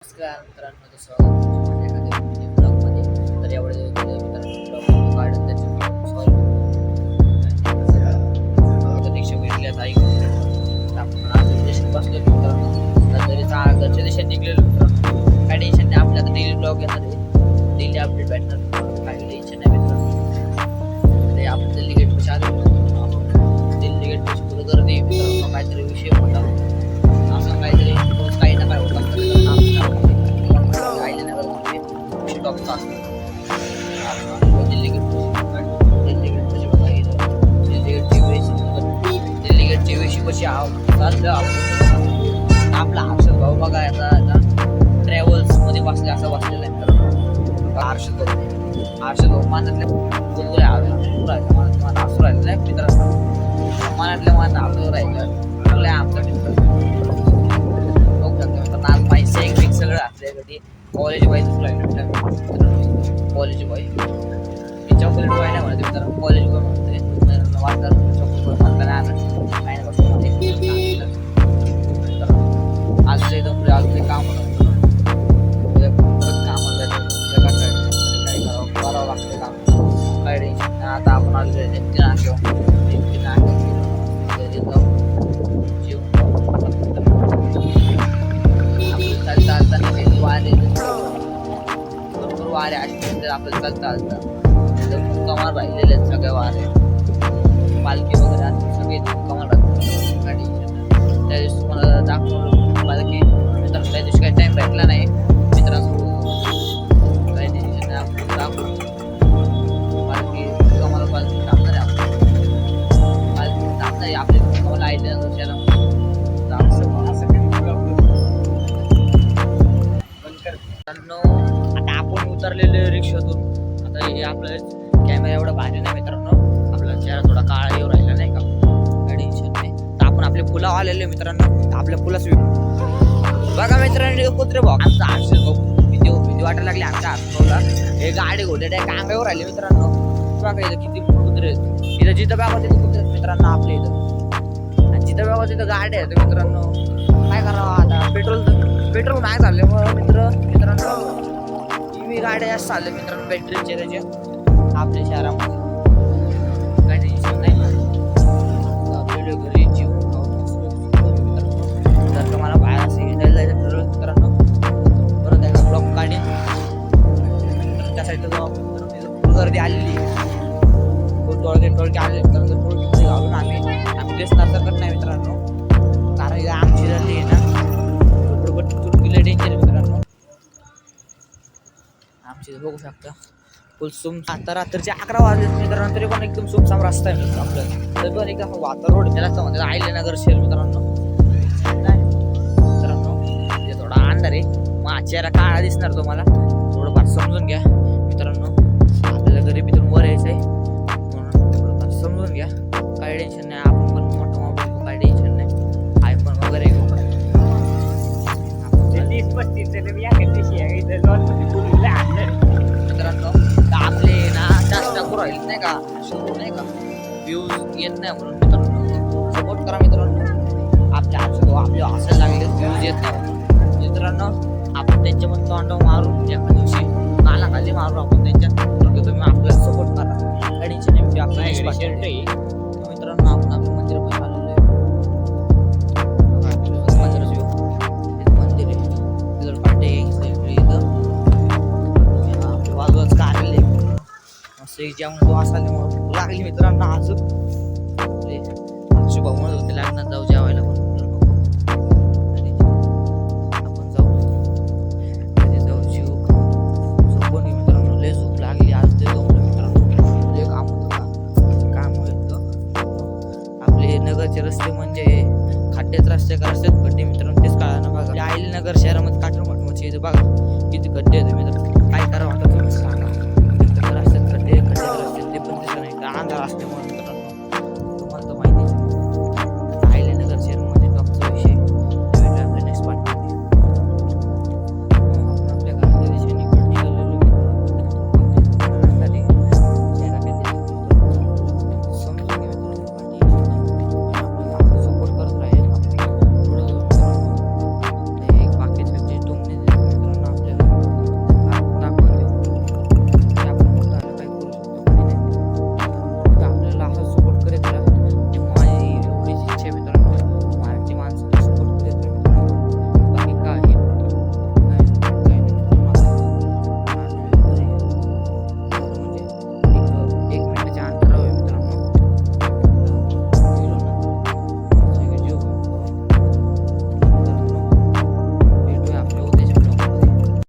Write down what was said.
नमस्कार मित्रांनो, स्वागत तुमचं माझ्या एखाद्या नवीन ब्लॉगमध्ये. तर एवढे दिवस ब्लॉग काढून त्याचे सॉल्व रिक्षा भेटल्यात ऐक आपण आज दिवशी बसलो मित्रांनो. तर तरी घरच्या दिवशी निघलेलो मित्रांनो. काय टेन्शन नाही, आपल्या आता डेली ब्लॉग येणार आहे, डेली अपडेट भेटणार, काही टेन्शन नाही मित्रांनो. ते आपण दिल्ली गेट पाशी आलो, दिल्ली गेट पाशी पुढे गर्दी मित्रांनो. काहीतरी विषय मोठा असं काहीतरी रोज काही ना काय होत असतं. आपला हर्षद भाऊ बघा आता ट्रॅव्हल्स मध्ये बसले, असं बसलेला आहे मित्रांनो. हर्षद भाऊ मनातल्या बोलतोय असू राहिलं नाही मित्रांनो. मनातल्या मनात आपलं राहिलं आमचा मित्र बघू शकतो मित्रांनो. आज माहिती एक वीक सगळं आपल्याकडे कॉलेज वाईज राहिलं. कॉलेज बॉय मी चॉकलेट बॉय नाही म्हणते मित्रांनो, कॉलेज बॉय म्हणते. वाटतं चॉकलेट बॉय म्हणता नाही आलं काय नाही. आज एकदम आज ते काम होतं कामाला करावं लागतं काम. काय टेन्शन आता आपण आलो वारे असे आपल्याला चालता आलता कमाल राहिलेले आहेत सगळे वारे पालखी वगैरे असते सगळे कमाल राहतात. गाडी त्या दिवशी तुम्हाला दाखवलं पालखी मित्रांनो. त्या दिवशी काही टाईम भेटला नाही मित्रांसोबत, काही टेन्शन नाही. आपण दाखवलं पालखी पालखी थांबणार आहे. आपण पालखी थांबणार आहे आपली कमाल आयले वर्षाला आता आपण उतरलेले रिक्षातून. आता हे आपलं कॅमेरा एवढा भारी नाही मित्रांनो, आपला चेहरा थोडा काळा येऊ राहिला नाही का, काही टेन्शन नाही. तर आपण आपल्या पुलावर आलेले मित्रांनो. आपल्या पुलाच बघा मित्रांनो, कुत्रे भाऊ आमचा हर्षद भाऊ भीती वाटायला लागली आमच्या हर्षदला. हे गाडी घोडे कांगावर राहिले मित्रांनो. बघा इथं किती कुत्रे आहेत. इथं जिथं बघा तिथं कुत्रे आहेत मित्रांनो आपल्या इथं. आणि जिथं बघा तिथं गाड्या आहेत मित्रांनो. काय करावं आता, पेट्रोल नाही चालले मित्रांनो. EV गाड्या जास्त चालले मित्रांनो, बॅटरीचे त्याच्या आपल्या शहरामध्ये. काही टेन्शन नाही. आपल्या घरी जीव जर तुम्हाला बाहेर असं हिंडायला जायचं ठरवलं मित्रांनो, परत एकदा ब्लॉक काढेन त्या साईडला जाऊ. गर्दी आलेली टोळके आले मित्रांनो. टोळके घालून आम्ही दिसणार सकत नाही मित्रांनो, कारण आमची झाली आहे ना तुर्कीला डेंजर मित्रांनो. आमची बघू शकता फुल सुम. आता रात्रीचे 11 वाजले मित्रांनो, तरी पण एकदम सुमसाम रस्ता आहे मित्रांनो आपलं. तरी पण एकदम वाता रोड त्याला म्हणतात आयलेनगर शहर मित्रांनो. ते थोडा अंधार आहे, मग चेहरा काळा दिसणार तुम्हाला, थोडंफार समजून घ्या मित्रांनो. आपल्याला गरिबीतून वर यायचं आहे म्हणून थोडंफार समजून घ्या. काही टेन्शन नाही, आपण पण मोठं मोबाईल, काही टेन्शन नाही. आयफोन वगैरे मित्रांनो. आपले ना जास्त राहिले नाही का, नाही का व्ह्यूज येत नाही म्हणून मित्रांनो सपोर्ट करा मित्रांनो. आपल्या आपले हसायला लागले व्ह्यूज येत नाही म्हणून मित्रांनो. आपण त्यांच्या पण तोंड मारून एका दिवशी नाला खाली मारू आपण त्यांच्या. तुम्ही आपल्याला सपोर्ट करा, टेन्शन नाही. आपल्या मित्रांनो आपण आपल्या मंदिरापासून आलेलो आहे. जेवण असल्यामुळे लागली मित्रांनो. आज शुभ म्हणत होते लग्नात जाऊ जेवायला, आपण जाऊ झोपून मित्रांनो. लय झोप लागली आज, ते झोपलं मित्रांनो. लय काम होतं, काम होतं. आपले नगरचे रस्ते म्हणजे खड्डेच रस्ते का रस्त्यात खड्डे मित्रांनो, तेच कळा ना. बघा आयलेनगर शहरामध्ये काटून म्हटलं इथे बघा किती खड्डे आहेत मित्रांनो. काय करावं आता तुम्ही सांगा. रस्त्यात खड्डे रस्ते ते पण दिसत नाही, अंधार असल्यामुळे